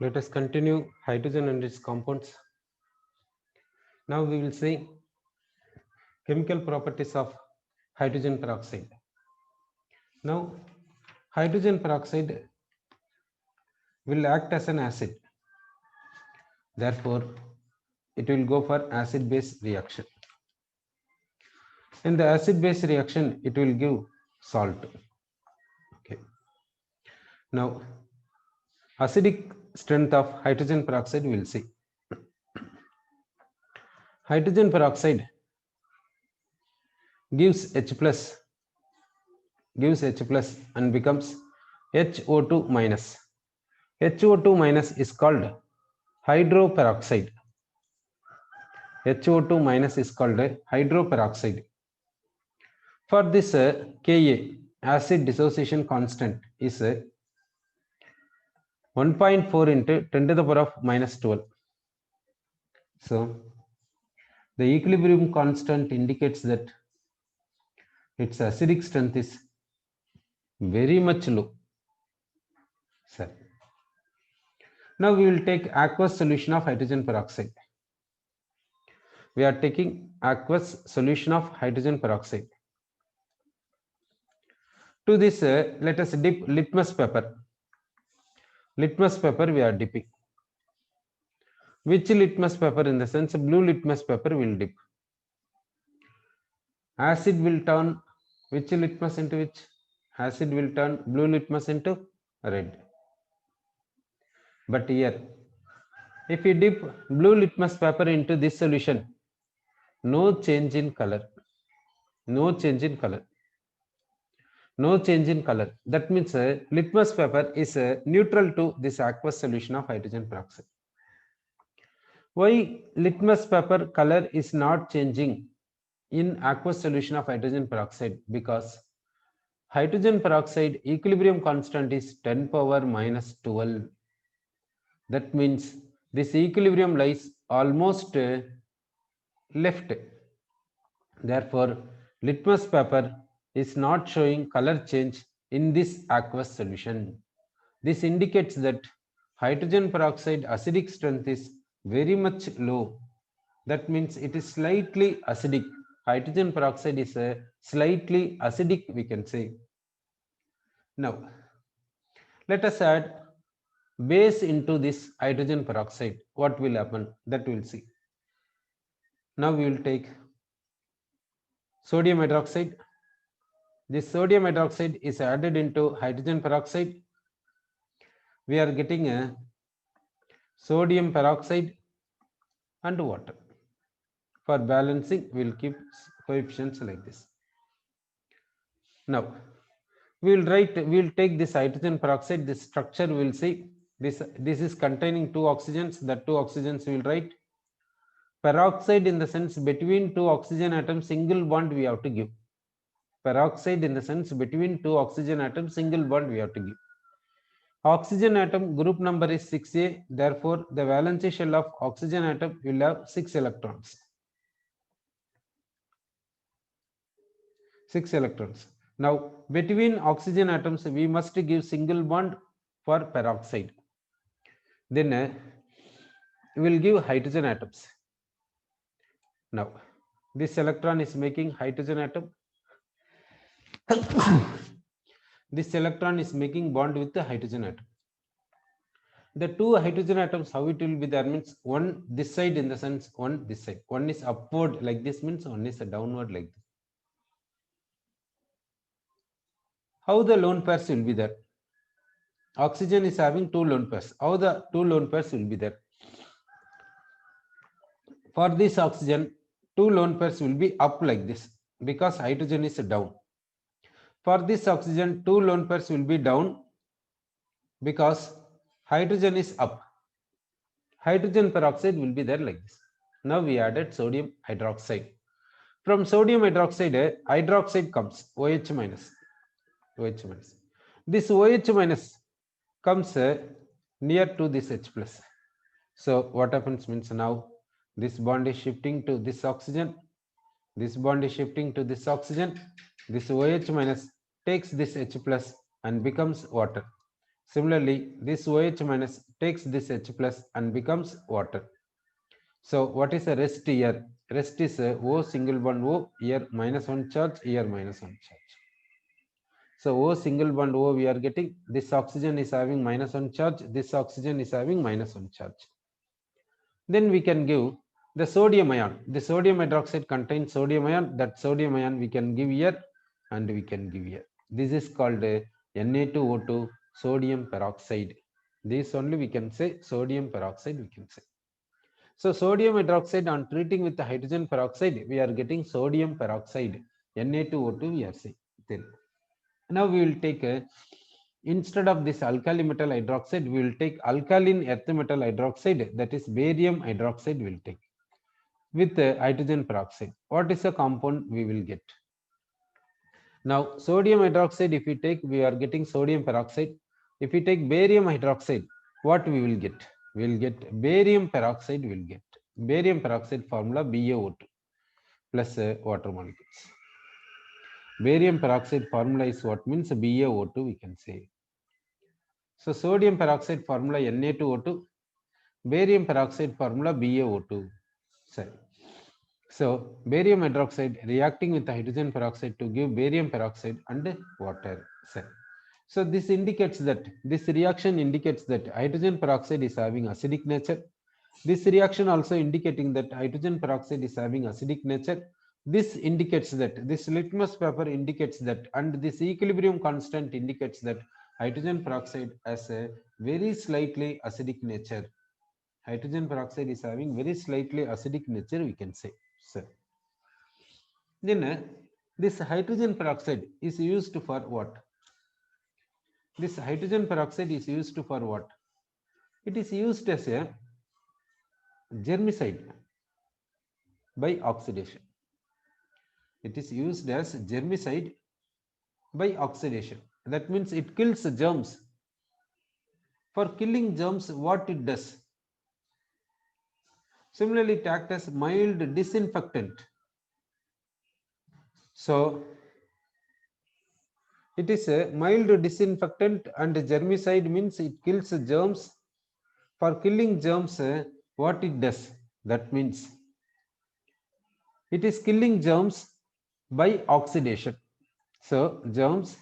Let us continue hydrogen and its compounds. Now we will see chemical properties of hydrogen peroxide. Now hydrogen peroxide will act as an acid. Therefore, it will go for acid-base reaction. In the acid-base reaction, it will give salt. Okay. Now, acidic strength of hydrogen peroxide we will see. Hydrogen peroxide gives H plus and becomes HO2 minus. HO2 minus is called hydroperoxide. HO2 minus is called hydroperoxide. For this Ka, acid dissociation constant, is 1.4 into 10 to the power of minus 12. So the equilibrium constant indicates that its acidic strength is very much low. So now we will take aqueous solution of hydrogen peroxide. We are taking aqueous solution of hydrogen peroxide. To this, let us dip litmus paper. Litmus paper we are dipping. Which litmus paper? In the sense, blue litmus paper will dip. Acid will turn which litmus into which? Acid will turn blue litmus into red. But here, if we dip blue litmus paper into this solution, no change in color. No change in color. No change in color. That means litmus paper is neutral to this aqueous solution of hydrogen peroxide. Why litmus paper color is not changing in aqueous solution of hydrogen peroxide? Because hydrogen peroxide equilibrium constant is 10 power minus 12. That means this equilibrium lies almost left. Therefore, litmus paper is not showing color change in this aqueous solution. This indicates that hydrogen peroxide acidic strength is very much low. That means it is slightly acidic. Hydrogen peroxide is slightly acidic, we can say. Now, let us add base into this hydrogen peroxide. What will happen? That we will see. Now we will take sodium hydroxide. This sodium hydroxide is added into hydrogen peroxide. We are getting a sodium peroxide and water. For balancing, we will keep coefficients like this. Now, we will take this hydrogen peroxide, this structure we will see. This is containing two oxygens. The two oxygens we will write. Peroxide in the sense between two oxygen atoms, single bond we have to give. Peroxide in the sense between two oxygen atoms, single bond we have to give. Oxygen atom group number is 6a. Therefore, the valency shell of oxygen atom will have 6 electrons. 6 electrons. Now, between oxygen atoms, we must give single bond for peroxide. Then we will give hydrogen atoms. Now, this electron is making hydrogen atom. This electron is making bond with the hydrogen atom. The two hydrogen atoms, how it will be there means one this side in the sense one this side. One is upward like this means one is downward like this. How the lone pairs will be there? Oxygen is having two lone pairs. How the two lone pairs will be there? For this oxygen, two lone pairs will be up like this because hydrogen is down. For this oxygen, two lone pairs will be down because hydrogen is up. Hydrogen peroxide will be there like this. Now we added sodium hydroxide. From sodium hydroxide, hydroxide comes OH minus. OH minus. This OH minus comes near to this H plus. So what happens means now this bond is shifting to this oxygen. This bond is shifting to this oxygen. This OH minus takes this H plus and becomes water. Similarly, this OH minus takes this H plus and becomes water. So what is a rest here? Rest is a O single bond O, here minus 1 charge, here minus 1 charge. So O single bond O we are getting, this oxygen is having minus 1 charge, this oxygen is having minus 1 charge. Then we can give the sodium ion. The sodium hydroxide contains sodium ion. That sodium ion we can give here and we can give here. This is called Na2O2 sodium peroxide. This only we can say sodium peroxide we can say. So sodium hydroxide, on treating with the hydrogen peroxide, we are getting sodium peroxide, Na2O2 we are saying. Then now we will take instead of this alkali metal hydroxide, we will take alkaline earth metal hydroxide, that is barium hydroxide we will take with hydrogen peroxide. What is the compound we will get? Now sodium hydroxide, if we take, we are getting sodium peroxide. If we take barium hydroxide, what we will get? We will get barium peroxide, we will get barium peroxide formula BaO2 plus water molecules. Barium peroxide formula is what means BaO2 we can say. So sodium peroxide formula Na2O2, barium peroxide formula BaO2. Sorry. So barium hydroxide reacting with hydrogen peroxide to give barium peroxide and water. So this indicates that this reaction indicates that hydrogen peroxide is having acidic nature. This reaction also indicating that hydrogen peroxide is having acidic nature. This indicates that this litmus paper indicates that, and this equilibrium constant indicates that hydrogen peroxide has a very slightly acidic nature. Hydrogen peroxide is having very slightly acidic nature we can say. So then this hydrogen peroxide is used for what? This hydrogen peroxide is used for what? It is used as a germicide by oxidation. It is used as germicide by oxidation. That means it kills germs. For killing germs, what it does? Similarly, it acts as mild disinfectant. So it is a mild disinfectant, and germicide means it kills germs. For killing germs, what it does? That means it is killing germs by oxidation. So germs,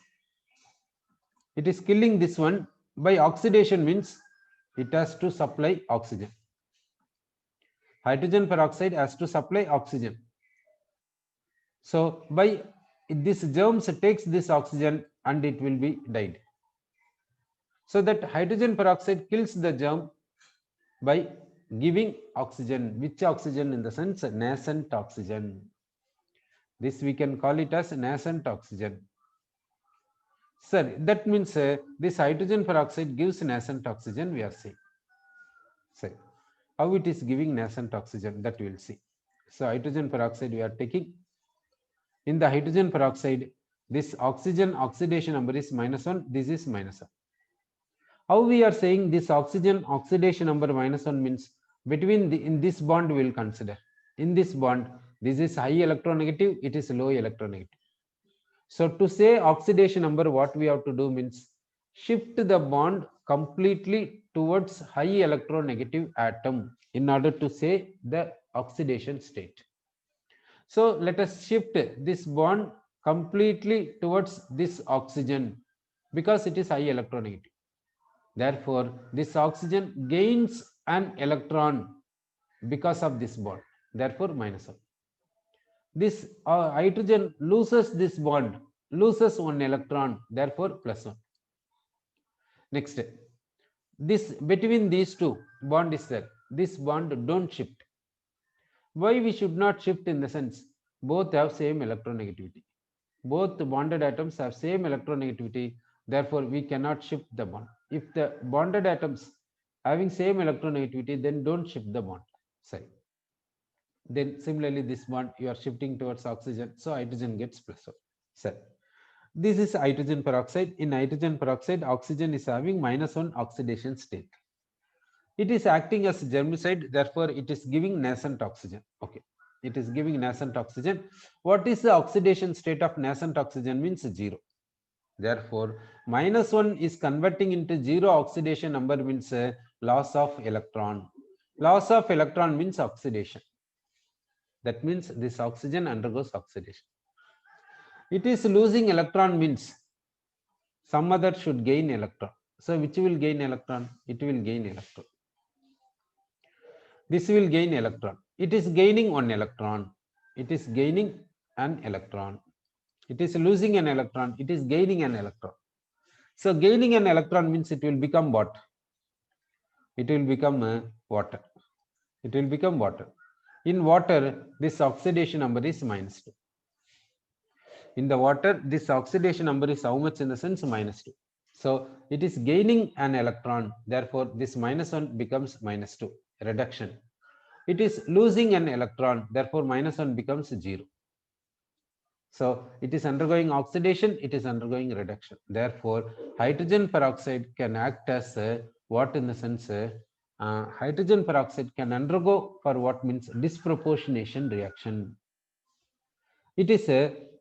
it is killing this one by oxidation means it has to supply oxygen. Hydrogen peroxide has to supply oxygen. So by this germs takes this oxygen and it will be died. So that hydrogen peroxide kills the germ by giving oxygen. Which oxygen? In the sense nascent oxygen. This we can call it as nascent oxygen. Sir, that means this hydrogen peroxide gives nascent oxygen we are saying. So how it is giving nascent oxygen, that we will see. So hydrogen peroxide we are taking. In the hydrogen peroxide, this oxygen oxidation number is -1, this is -1. How we are saying this oxygen oxidation number -1 means between in this bond we will consider. In this bond, this is high electronegative, it is low electronegative. So to say oxidation number, what we have to do means shift the bond completely towards high electronegative atom in order to say the oxidation state. So let us shift this bond completely towards this oxygen because it is high electronegative. Therefore, this oxygen gains an electron because of this bond. Therefore, -1. This hydrogen loses this bond, loses one electron, therefore +1. Next, this between these two bond is there. This bond don't shift. Why we should not shift? In the sense both have same electronegativity. Both bonded atoms have same electronegativity. Therefore, we cannot shift the bond. If the bonded atoms having same electronegativity, then don't shift the bond. Sorry. Then similarly, this bond you are shifting towards oxygen, so hydrogen gets +1. So this is hydrogen peroxide. In hydrogen peroxide, oxygen is having -1 oxidation state. It is acting as germicide, therefore it is giving nascent oxygen. Okay, it is giving nascent oxygen. What is the oxidation state of nascent oxygen? Means 0. Therefore, -1 is converting into 0 oxidation number means loss of electron. Loss of electron means oxidation. That means this oxygen undergoes oxidation. It is losing electron means some other should gain electron. So which will gain electron? It will gain electron. This will gain electron. It is gaining one electron. It is gaining an electron. It is losing an electron. It is gaining an electron. So gaining an electron means it will become what? It will become water. It will become water. In water, this oxidation number is -2. In the water, this oxidation number is how much in the sense? -2. So it is gaining an electron. Therefore, this -1 becomes -2. Reduction. It is losing an electron. Therefore, -1 becomes 0. So it is undergoing oxidation. It is undergoing reduction. Therefore, hydrogen peroxide can act as what in the sense? Hydrogen peroxide can undergo for what means disproportionation reaction. It is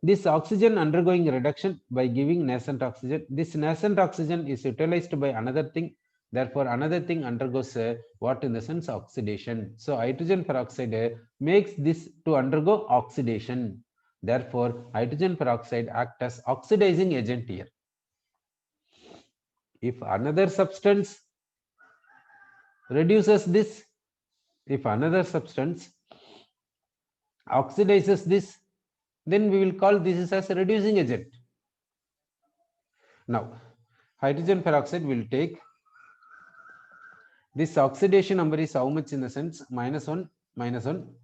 this oxygen undergoing reduction by giving nascent oxygen. This nascent oxygen is utilized by another thing. Therefore, another thing undergoes what in the sense? Oxidation. So hydrogen peroxide makes this to undergo oxidation. Therefore, hydrogen peroxide acts as oxidizing agent here. If another substance reduces this, if another substance oxidizes this, then we will call this as a reducing agent. Now, hydrogen peroxide will take this oxidation number is how much in the sense? -1, -1.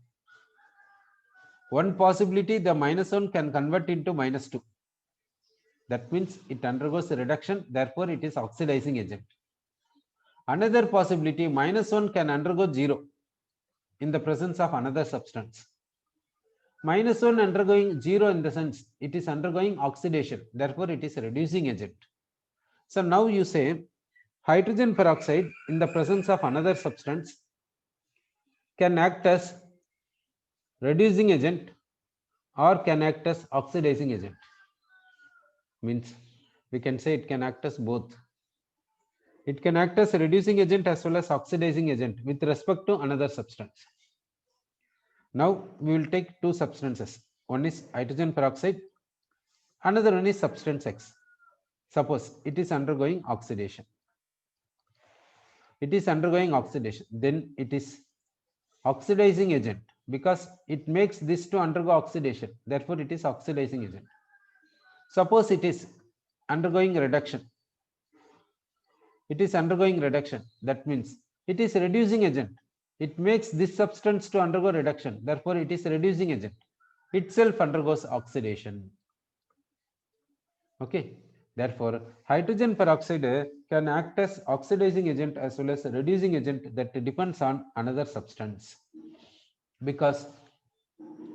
One possibility, the -1 can convert into -2. That means it undergoes a reduction, therefore it is oxidizing agent. Another possibility, -1 can undergo 0 in the presence of another substance. -1 undergoing 0 in the sense it is undergoing oxidation, therefore it is a reducing agent. So now you say hydrogen peroxide in the presence of another substance can act as reducing agent or can act as oxidizing agent. Means we can say it can act as both. It can act as a reducing agent as well as oxidizing agent with respect to another substance. Now we will take two substances. One is hydrogen peroxide, another one is substance X. Suppose it is undergoing oxidation. It is undergoing oxidation. Then it is oxidizing agent because it makes this to undergo oxidation. Therefore, it is oxidizing agent. Suppose it is undergoing reduction. It is undergoing reduction. That means it is reducing agent. It makes this substance to undergo reduction. Therefore, it is reducing agent. Itself undergoes oxidation. Okay. Therefore, hydrogen peroxide can act as oxidizing agent as well as reducing agent that depends on another substance. Because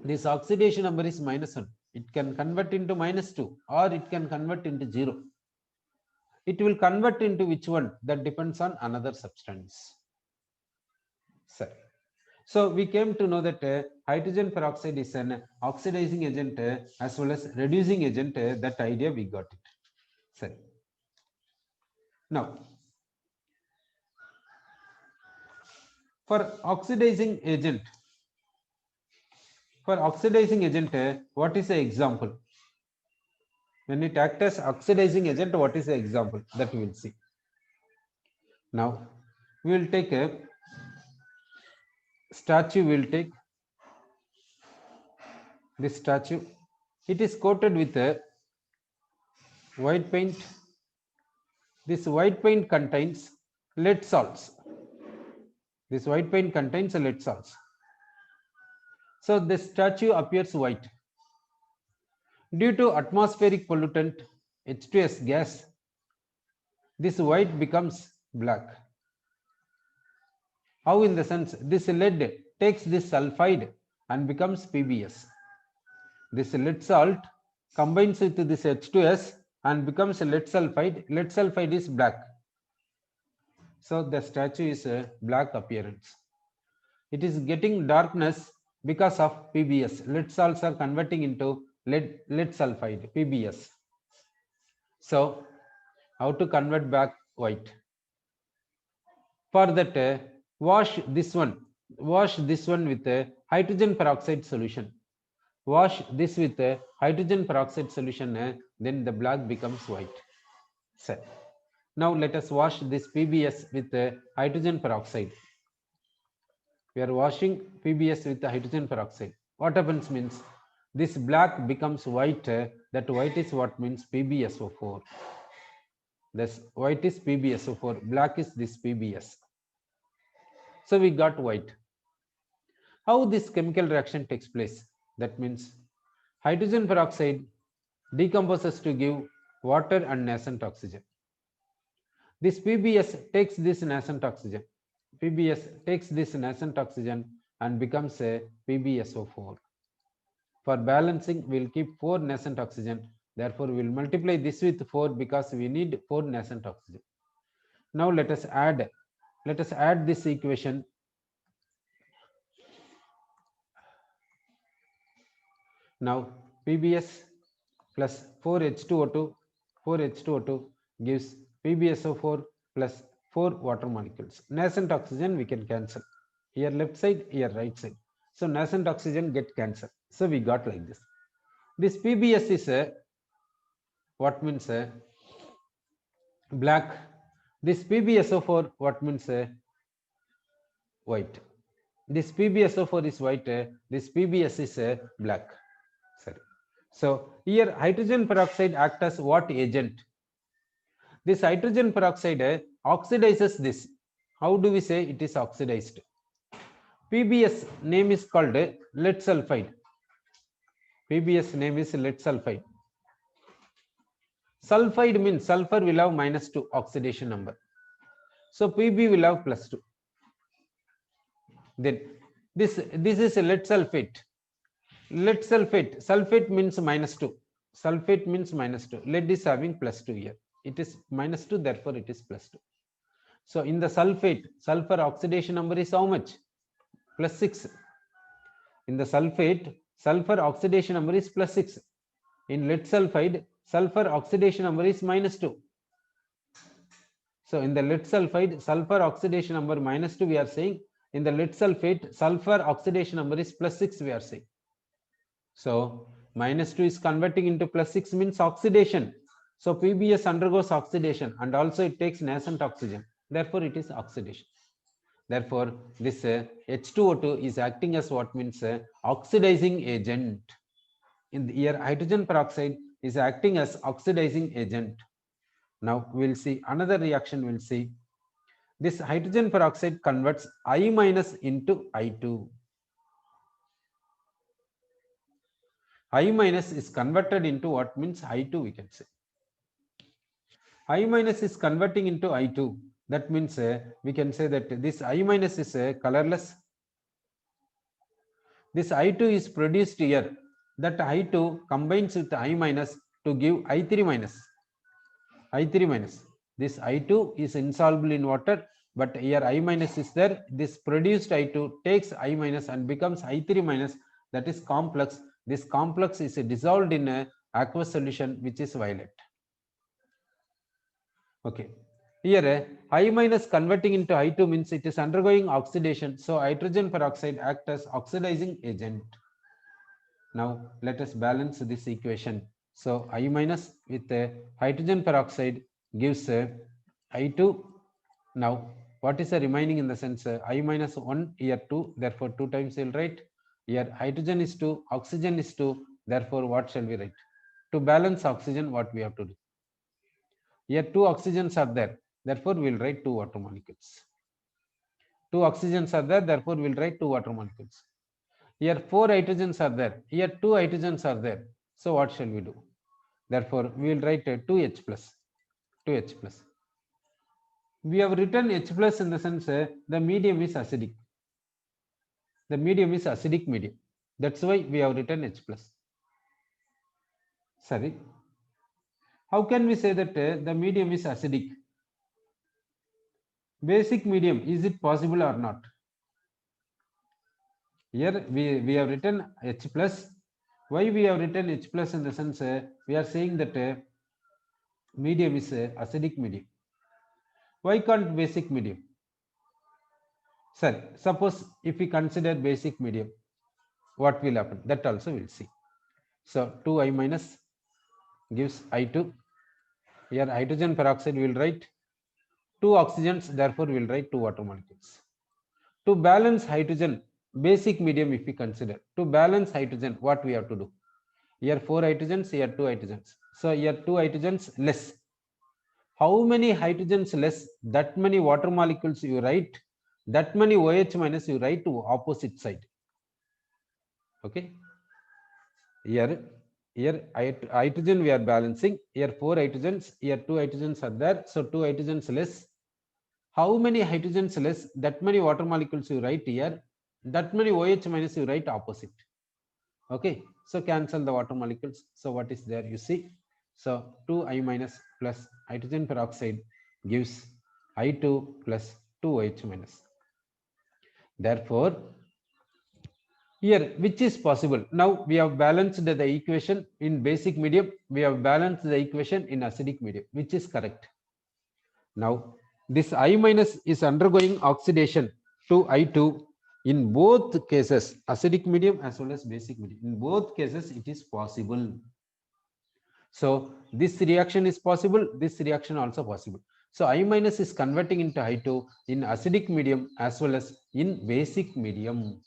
this oxidation number is -1. It can convert into -2 or it can convert into 0. It will convert into which one? That depends on another substance. Sorry. So we came to know that hydrogen peroxide is an oxidizing agent as well as reducing agent. That idea we got it. Sorry. Now, for oxidizing agent, what is the example? When it acts as oxidizing agent, what is the example? That we will see. Now, we will take a statue. We will take this statue. It is coated with a white paint. This white paint contains lead salts. This white paint contains lead salts. So the statue appears white. Due to atmospheric pollutant H2S gas, this white becomes black. How in the sense this lead takes this sulfide and becomes PbS. This lead salt combines with this H2S and becomes lead sulfide. Lead sulfide is black. So the statue is a black appearance. It is getting darkness because of PbS. Lead salts are converting into lead sulfide, PbS. So how to convert back white? For that, wash this one with a hydrogen peroxide solution. Wash this with a hydrogen peroxide solution, then the black becomes white. So now let us wash this PBS with hydrogen peroxide. We are washing PBS with hydrogen peroxide. What happens means this black becomes white. That white is what means PbSO4. This white is PbSO4. Black is this PBS. So we got white. How this chemical reaction takes place? That means hydrogen peroxide decomposes to give water and nascent oxygen. This PBS takes this nascent oxygen. PBS takes this nascent oxygen and becomes a PbSO4. For balancing, we'll keep 4 nascent oxygen. Therefore, we'll multiply this with 4 because we need 4 nascent oxygen. Now let us add this equation. Now PBS plus 4H2O2 gives PbSO4 plus 4 water molecules. Nascent oxygen we can cancel. Here left side, here right side. So nascent oxygen get cancelled. So we got like this. This PBS is what means black. This PbSO4 what means white. This PbSO4 is white. This PBS is black. Sorry. So here hydrogen peroxide acts as what agent? This hydrogen peroxide oxidizes this. How do we say it is oxidized? PBS name is called lead sulfide. PBS name is lead sulfide. Sulfide means sulfur will have -2 oxidation number. So Pb will have +2. Then this is a lead sulfate. Lead sulfate. Sulfate means -2. Sulfate means -2. Lead is having +2 here. It is -2, therefore it is +2. So in the sulfate, sulfur oxidation number is how much? +6. In the sulfate, sulfur oxidation number is +6. In lead sulfide, sulfur oxidation number is -2. So in the lead sulfide, sulfur oxidation number -2 we are saying. In the lead sulfate, sulfur oxidation number is +6 we are saying. So -2 is converting into +6 means oxidation. So PBS undergoes oxidation and also it takes nascent oxygen. Therefore it is oxidation. Therefore this H2O2 is acting as what means oxidizing agent. In the here hydrogen peroxide is acting as oxidizing agent. Now we'll see another reaction. We'll see this hydrogen peroxide converts I- into I2. I- is converted into what means I2 we can say. I- is converting into I2. That means we can say that this I- is colorless. This I2 is produced here. That I2 combines with I- to give I3 minus. I3 minus. This I2 is insoluble in water, but here I- is there. This produced I2 takes I- and becomes I3 minus. That is complex. This complex is dissolved in a aqueous solution which is violet. Okay. Here I- converting into I2 means it is undergoing oxidation. So hydrogen peroxide acts as oxidizing agent. Now let us balance this equation. So I- with hydrogen peroxide gives I2. Now what is the remaining in the sense I- 1 here 2, therefore 2 times we'll write. Here hydrogen is 2, oxygen is 2, therefore what shall we write? To balance oxygen, what we have to do? Here 2 oxygens are there, therefore we'll write 2 water molecules. 2 oxygens are there, therefore we'll write 2 water molecules. Here 4 hydrogens are there, here 2 hydrogens are there. So what shall we do? Therefore we will write 2H plus. 2H plus. We have written H plus in the sense the medium is acidic. The medium is acidic medium. That's why we have written H plus. Sorry. How can we say that the medium is acidic? Basic medium, is it possible or not? Here we have written H plus. Why we have written H plus in the sense we are saying that medium is acidic medium. Why can't basic medium? Sir, suppose if we consider basic medium, what will happen? That also we'll see. So 2I minus gives I2. Here hydrogen peroxide will write 2 oxygens, therefore we'll write 2 water molecules. To balance hydrogen, basic medium if we consider, to balance hydrogen, what we have to do? Here 4 hydrogens, here 2 hydrogens. So here 2 hydrogens less. How many hydrogens less? That many water molecules you write, that many OH minus you write to opposite side. Okay. Here hydrogen we are balancing. Here 4 hydrogens, here 2 hydrogens are there. So 2 hydrogens less. How many hydrogens less? That many water molecules you write here. That many OH minus you write opposite. Okay. So cancel the water molecules. So what is there? You see. So 2I minus plus hydrogen peroxide gives I2 plus 2OH minus. Therefore, here, which is possible? Now we have balanced the equation in basic medium. We have balanced the equation in acidic medium, which is correct. Now, this I minus is undergoing oxidation to I2 in both cases, acidic medium as well as basic medium. In both cases, it is possible. So this reaction is possible, this reaction also possible. So I minus is converting into I2 in acidic medium as well as in basic medium.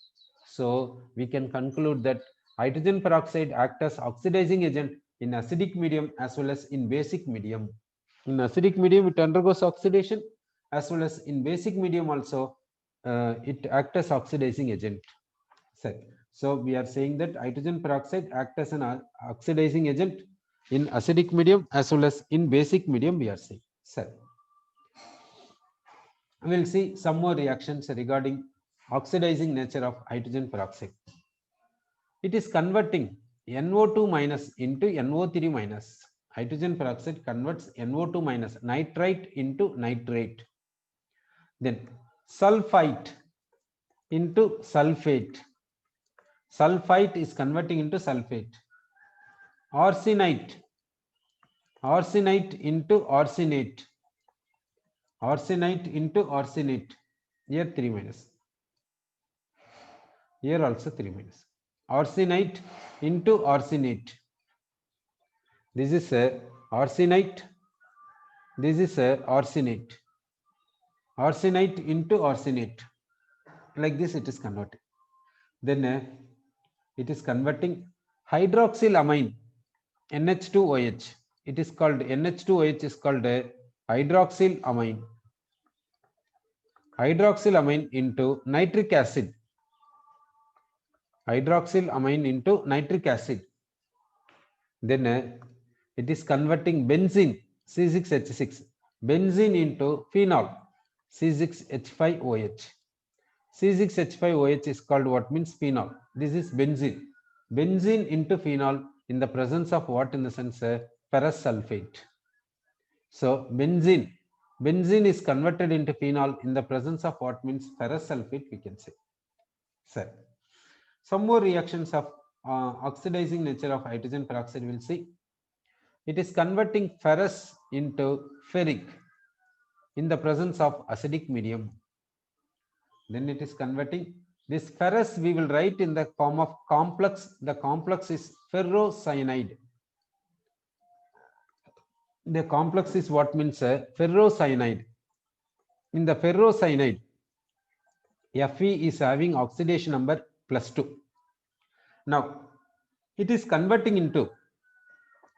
So we can conclude that hydrogen peroxide acts as oxidizing agent in acidic medium as well as in basic medium. In acidic medium, it undergoes oxidation as well as in basic medium also it acts as oxidizing agent. So we are saying that hydrogen peroxide acts as an oxidizing agent in acidic medium as well as in basic medium we are saying. Sir, we'll see some more reactions regarding oxidizing nature of hydrogen peroxide. It is converting NO2 minus into NO3 minus. Hydrogen peroxide converts NO2 minus, nitrite into nitrate. Then sulfite into sulfate. Sulfite is converting into sulfate. Arsenite into arsenate. Arsenite into arsenate. Here 3 minus. Here also 3 minus. Arsenite into arsenate. This is a arsenite. This is a arsenate. Arsenite into arsenate. Like this it is converting. Then it is converting hydroxylamine NH2OH. It is called NH2OH is called hydroxylamine. Hydroxylamine into nitric acid. Hydroxylamine into nitric acid. Then it is converting benzene C6H6. Benzene into phenol C6H5OH. C6H5OH is called what means phenol. This is benzene. Benzene into phenol in the presence of what in the sense ferrous sulfate. So benzene is converted into phenol in the presence of what means ferrous sulfate we can say. Sir, some more reactions of oxidizing nature of hydrogen peroxide we'll see. It is converting ferrous into ferric in the presence of acidic medium. Then it is converting this ferrous we will write in the form of complex. The complex is ferrocyanide. The complex is what means ferrocyanide. In the ferrocyanide, Fe is having oxidation number +2. Now, it is converting into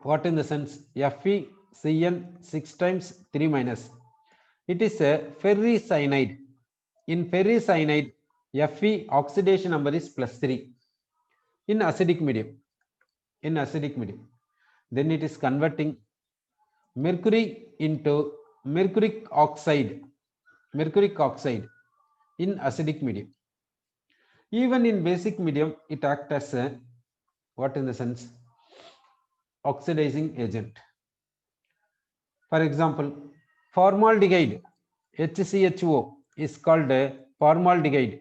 what in the sense FeCN 6 times 3 minus. It is a ferricyanide. In ferricyanide, Fe oxidation number is +3 in acidic medium. Then it is converting mercury into mercuric oxide in acidic medium. Even in basic medium, it acts as a what in the sense oxidizing agent. For example, formaldehyde HCHO is called a formaldehyde.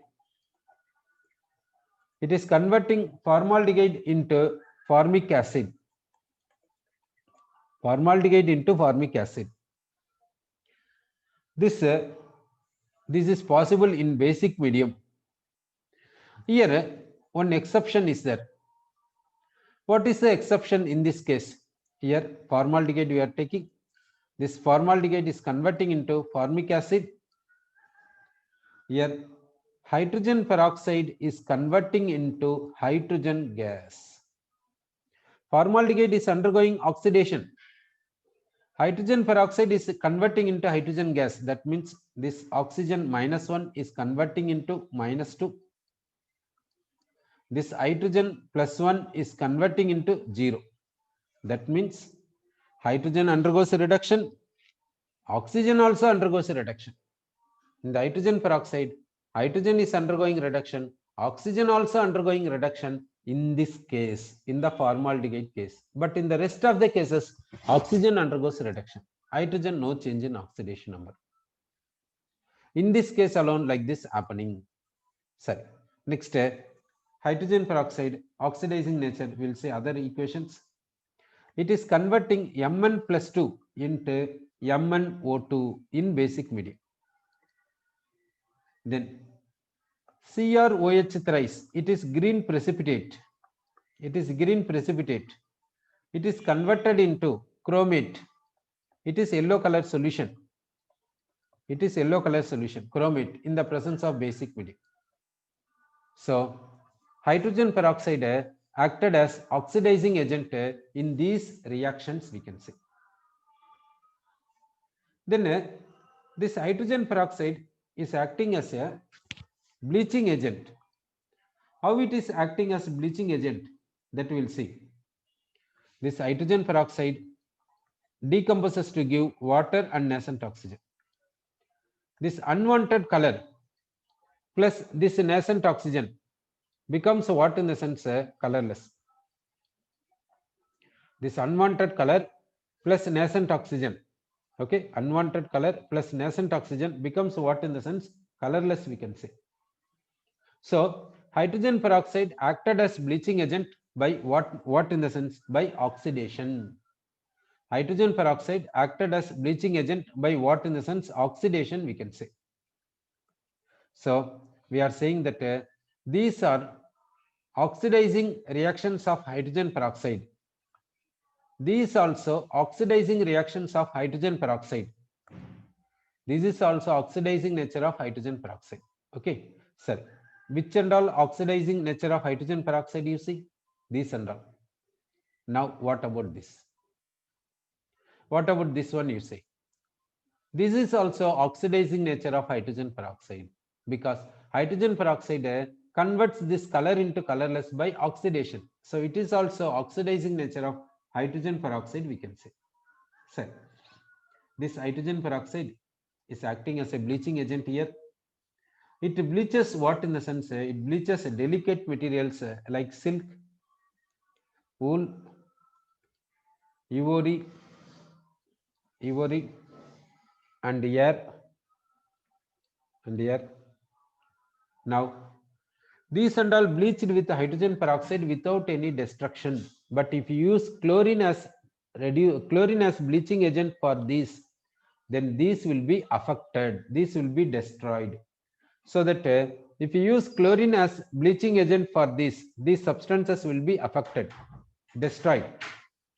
It is converting formaldehyde into formic acid. Formaldehyde into formic acid. This is possible in basic medium. Here, one exception is there. What is the exception in this case? Here, formaldehyde we are taking. This formaldehyde is converting into formic acid. Here, hydrogen peroxide is converting into hydrogen gas. Formaldehyde is undergoing oxidation. Hydrogen peroxide is converting into hydrogen gas. That means this oxygen -1 is converting into -2. This hydrogen +1 is converting into 0. That means hydrogen undergoes a reduction. Oxygen also undergoes a reduction. In the hydrogen peroxide, hydrogen is undergoing reduction. Oxygen also undergoing reduction in this case, in the formaldehyde case. But in the rest of the cases, oxygen undergoes reduction. Hydrogen, no change in oxidation number. In this case alone, like this happening. Sorry. Next, hydrogen peroxide, oxidizing nature, we'll see other equations. It is converting Mn+2 into MnO2 in basic medium. Then CrOH thrice, it is green precipitate. It is green precipitate. It is converted into chromate. It is yellow color solution. It is yellow color solution, chromate, in the presence of basic medium. So, hydrogen peroxide acted as oxidizing agent in these reactions, we can say. Then this hydrogen peroxide is acting as a bleaching agent. How it is acting as bleaching agent, that we will see. This hydrogen peroxide decomposes to give water and nascent oxygen. This unwanted color plus this nascent oxygen becomes what in the sense colorless. This unwanted color plus nascent oxygen, okay, unwanted color plus nascent oxygen becomes what in the sense colorless, we can say. So hydrogen peroxide acted as bleaching agent by what in the sense by oxidation. Hydrogen peroxide acted as bleaching agent by what in the sense oxidation, we can say. So we are saying that these are oxidizing reactions of hydrogen peroxide. These also oxidizing reactions of hydrogen peroxide. This is also oxidizing nature of hydrogen peroxide. Okay, sir. Which and all oxidizing nature of hydrogen peroxide you see? These and all. Now what about this? What about this one you say? This is also oxidizing nature of hydrogen peroxide, because hydrogen peroxide converts this color into colorless by oxidation. So it is also oxidizing nature of hydrogen peroxide, we can say. So this hydrogen peroxide is acting as a bleaching agent here. It bleaches what in the sense? It bleaches delicate materials like silk, wool, ivory, and air. Now, these and all bleached with hydrogen peroxide without any destruction. But if you use chlorine as bleaching agent for these, then these will be affected. These will be destroyed. So that if you use chlorine as bleaching agent for these substances will be affected, destroyed.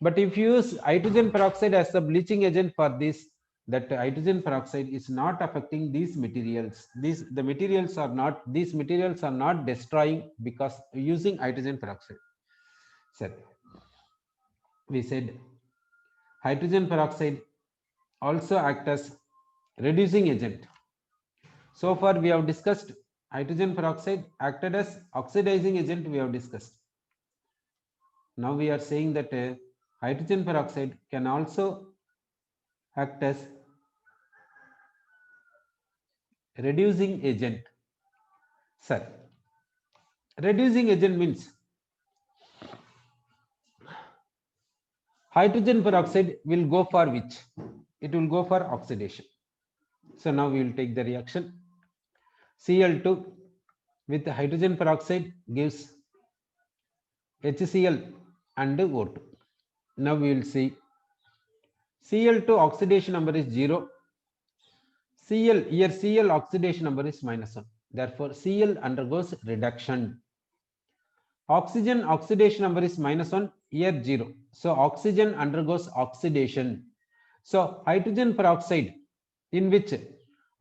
But if you use hydrogen peroxide as the bleaching agent for this, that hydrogen peroxide is not affecting these materials. These materials are not destroying because using hydrogen peroxide. So we said hydrogen peroxide also acts as reducing agent. So far we have discussed hydrogen peroxide acted as oxidizing agent, we have discussed. Now we are saying that hydrogen peroxide can also act as reducing agent. Sir, reducing agent means hydrogen peroxide will go for which? It will go for oxidation. So now we will take the reaction. Cl2 with hydrogen peroxide gives HCl and O2. Now we will see Cl2 oxidation number is 0. Cl, here Cl oxidation number is -1. Therefore, Cl undergoes reduction. Oxygen oxidation number is -1, here 0. So oxygen undergoes oxidation. So hydrogen peroxide, in which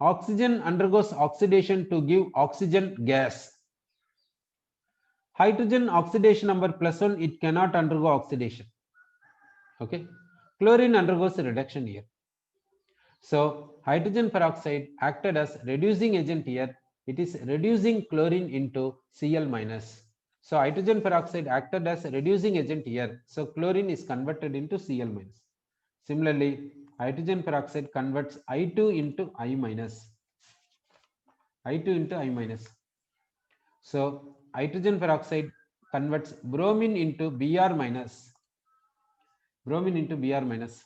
oxygen undergoes oxidation to give oxygen gas. Hydrogen oxidation number +1, it cannot undergo oxidation. Okay. Chlorine undergoes reduction here. So hydrogen peroxide acted as reducing agent here. It is reducing chlorine into Cl minus. So hydrogen peroxide acted as reducing agent here. So chlorine is converted into Cl minus. Similarly, hydrogen peroxide converts I2 into I minus. I2 into I minus. So hydrogen peroxide converts bromine into Br minus. Bromine into Br minus.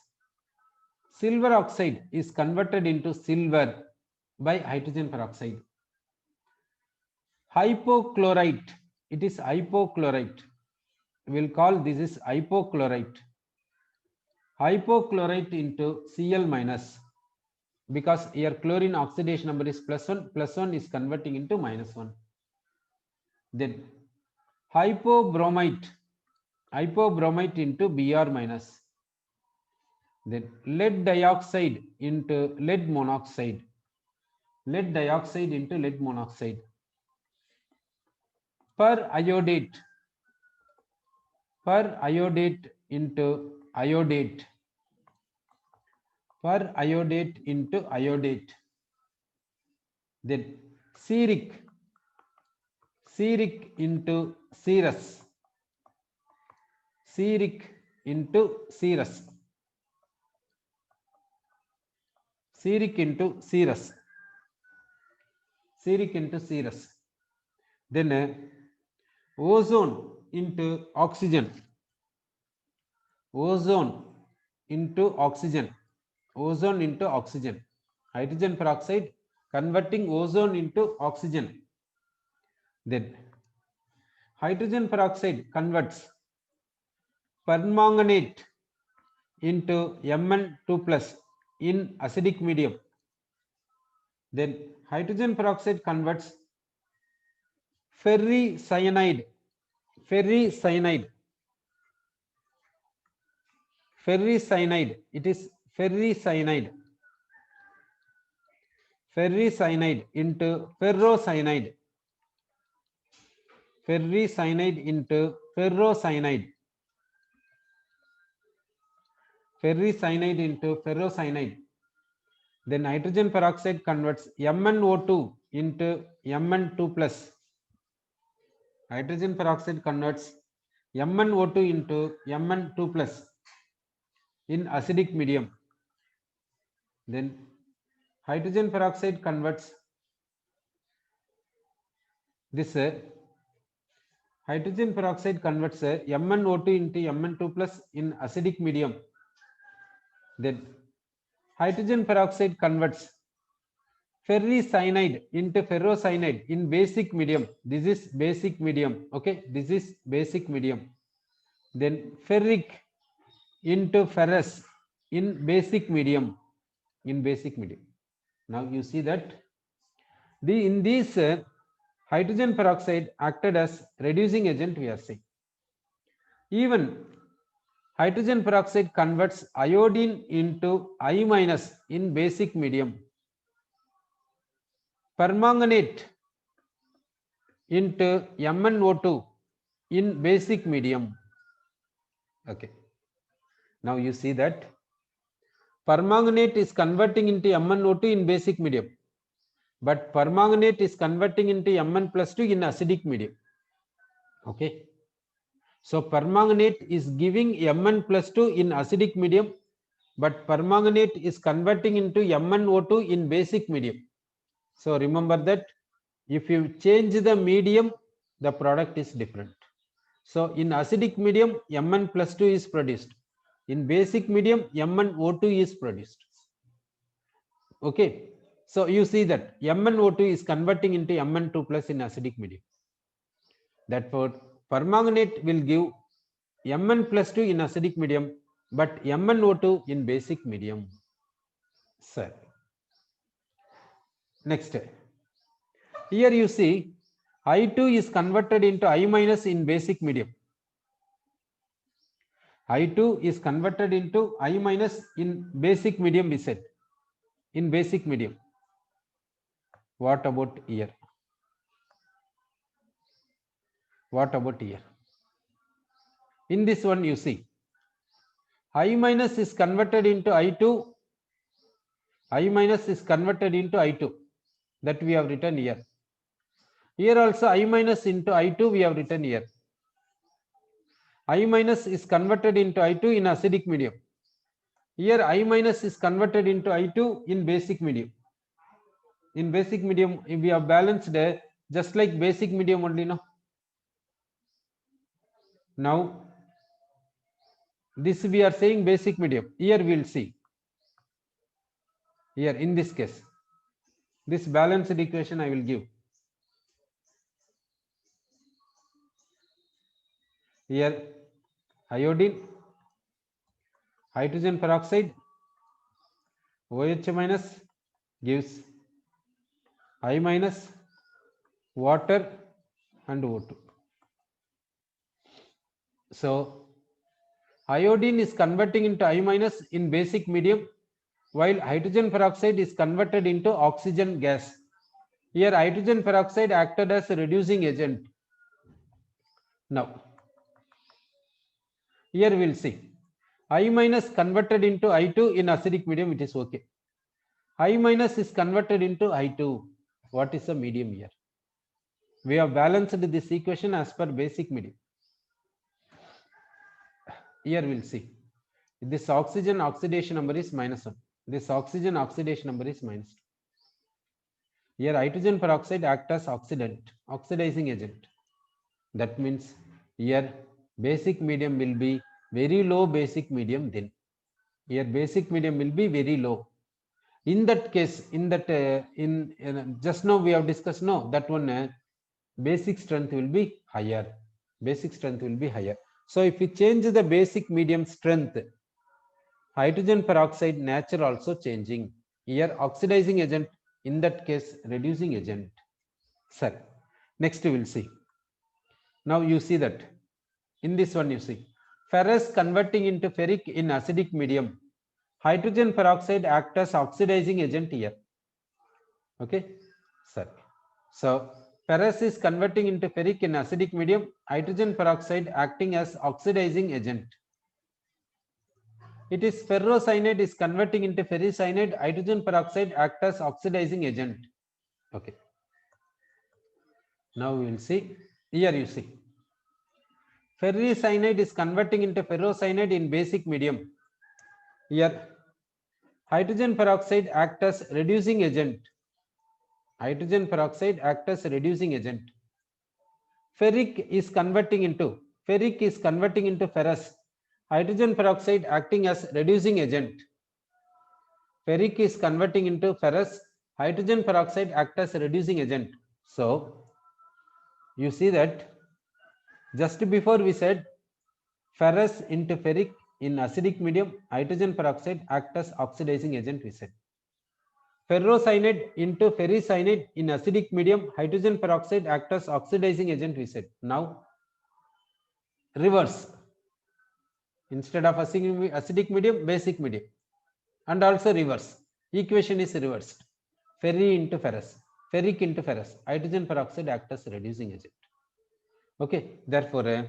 Silver oxide is converted into silver by hydrogen peroxide. Hypochlorite, it is hypochlorite. We will call this is hypochlorite. Hypochlorite into Cl minus, because here chlorine oxidation number is +1, +1 is converting into -1. Then hypobromite, hypobromite into Br minus. Then lead dioxide into lead monoxide. Lead dioxide into lead monoxide. Periodate into iodate. Periodate into iodate. Then ceric into cerous. Ceric into cerous. Ceric into cerous. Ceric into cerous. Then ozone into oxygen. Ozone into oxygen. Ozone into oxygen. Hydrogen peroxide converting ozone into oxygen. Then hydrogen peroxide converts permanganate into Mn2+ in acidic medium. Then hydrogen peroxide converts ferricyanide. Ferricyanide. It is ferricyanide. Ferricyanide into ferrocyanide. Ferricyanide into ferrocyanide. Ferricyanide into ferrocyanide. Then hydrogen peroxide converts MnO2 into Mn2+. Hydrogen peroxide converts MnO2 into Mn2+ in acidic medium. Then hydrogen peroxide converts this hydrogen peroxide converts MnO2 into Mn2+ in acidic medium. Then hydrogen peroxide converts ferricyanide into ferrocyanide in basic medium. This is basic medium. Okay, this is basic medium. Then ferric into ferrous in basic medium. In basic medium. Now you see that in this hydrogen peroxide acted as reducing agent, we are saying. Even hydrogen peroxide converts iodine into I- in basic medium. Permanganate into MnO2 in basic medium. Okay. Now you see that permanganate is converting into MnO2 in basic medium, but permanganate is converting into Mn+2 in acidic medium. Okay. So permanganate is giving Mn+2 in acidic medium, but permanganate is converting into MnO2 in basic medium. So remember that if you change the medium, the product is different. So in acidic medium, Mn+2 is produced. In basic medium, MnO2 is produced. Okay. So you see that MnO2 is converting into Mn2+ in acidic medium. Therefore, permanganate will give Mn+2 in acidic medium, but MnO2 in basic medium. Sir. Next. Here you see I2 is converted into I minus in basic medium. I2 is converted into I minus in basic medium, we said. In basic medium. What about here? What about here? In this one you see I minus is converted into I2. I minus is converted into I2. That we have written here. Here also I minus into I2 we have written here. I minus is converted into I2 in acidic medium. Here I minus is converted into I2 in basic medium. In basic medium, if we have balanced just like basic medium only, no? Now, this we are saying basic medium. Here we will see. Here in this case, this balanced equation I will give. Here, iodine, hydrogen peroxide, OH minus gives I minus, water and O2. So, iodine is converting into I minus in basic medium, while hydrogen peroxide is converted into oxygen gas. Here hydrogen peroxide acted as a reducing agent. Now, here we will see I minus converted into I2 in acidic medium, it is okay. I minus is converted into I2. What is the medium here? We have balanced this equation as per basic medium. Here we will see this oxygen oxidation number is -1. This oxygen oxidation number is -2. Here hydrogen peroxide acts as oxidant, oxidizing agent. That means here basic medium will be very low basic medium then. Here basic medium will be very low. In that case, in that just now we have discussed, no, that one basic strength will be higher. Basic strength will be higher. So if we change the basic medium strength, hydrogen peroxide nature also changing. Here oxidizing agent, in that case reducing agent. Sir, next we will see. Now you see that in this one you see ferrous converting into ferric in acidic medium. Hydrogen peroxide acts as oxidizing agent here. Okay, sir. So ferrous is converting into ferric in acidic medium. Hydrogen peroxide acting as oxidizing agent. It is ferrocyanide is converting into ferricyanide. Hydrogen peroxide acts as oxidizing agent. Okay. Now we will see. Here you see. Ferricyanide is converting into ferrocyanide in basic medium. Here, hydrogen peroxide acts as reducing agent. Hydrogen peroxide acts as reducing agent. Ferric is converting into ferrous. Hydrogen peroxide acting as reducing agent. Ferric is converting into ferrous. Hydrogen peroxide acts as reducing agent. So, you see that just before we said ferrous into ferric in acidic medium, hydrogen peroxide acts as oxidizing agent, we said. Ferrocyanide into ferricyanide in acidic medium, hydrogen peroxide acts as oxidizing agent, we said. Now, reverse. Instead of acidic medium, basic medium. And also reverse. Equation is reversed. Ferri into ferrous. Ferric into ferrous. Hydrogen peroxide acts as reducing agent. Okay, therefore,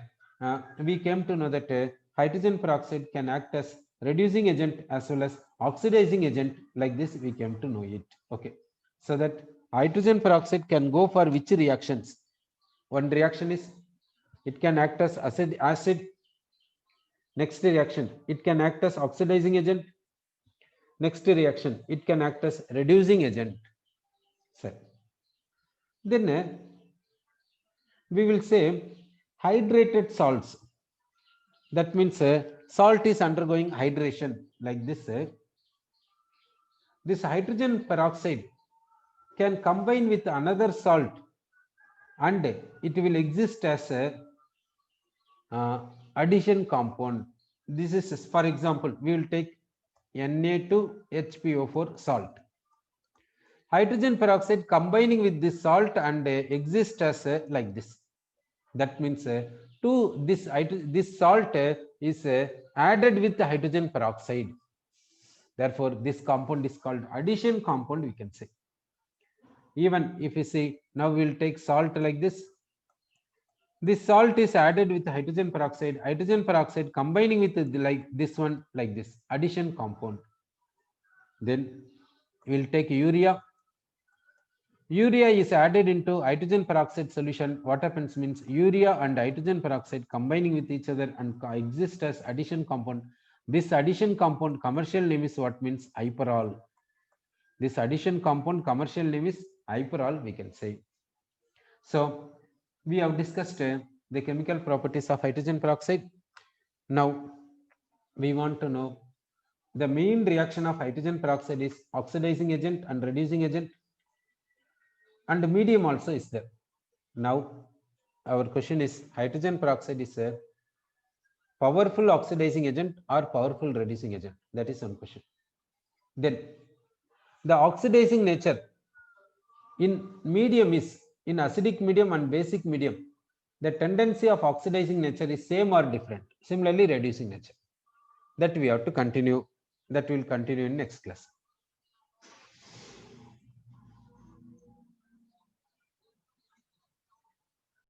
we came to know that hydrogen peroxide can act as reducing agent as well as oxidizing agent. Like this, we came to know it. Okay, so that hydrogen peroxide can go for which reactions? One reaction is it can act as acid. Next reaction, it can act as oxidizing agent. Next reaction, it can act as reducing agent. So, then we will say hydrated salts. That means salt is undergoing hydration like this. This hydrogen peroxide can combine with another salt and it will exist as a addition compound. this is, for example, we will take Na2HPO4 salt. Hydrogen peroxide combining with this salt and exist as like this. That means this salt is added with the hydrogen peroxide. Therefore, this compound is called addition compound, we can say. Even if you see, now we will take salt like this. This salt is added with hydrogen peroxide combining with like this one, like this, addition compound. Then we will take urea. Urea is added into hydrogen peroxide solution. What happens means urea and hydrogen peroxide combining with each other and exist as addition compound. This addition compound commercial name is what means hyperol. This addition compound commercial name is hyperol, we can say. So we have discussed the chemical properties of hydrogen peroxide. Now we want to know the main reaction of hydrogen peroxide is oxidizing agent and reducing agent, and medium also is there. Now our question is, hydrogen peroxide is a powerful oxidizing agent or powerful reducing agent? That is one question. Then the oxidizing nature in medium is, in acidic medium and basic medium, the tendency of oxidizing nature is same or different. Similarly, reducing nature. That we have to continue. That will continue in next class.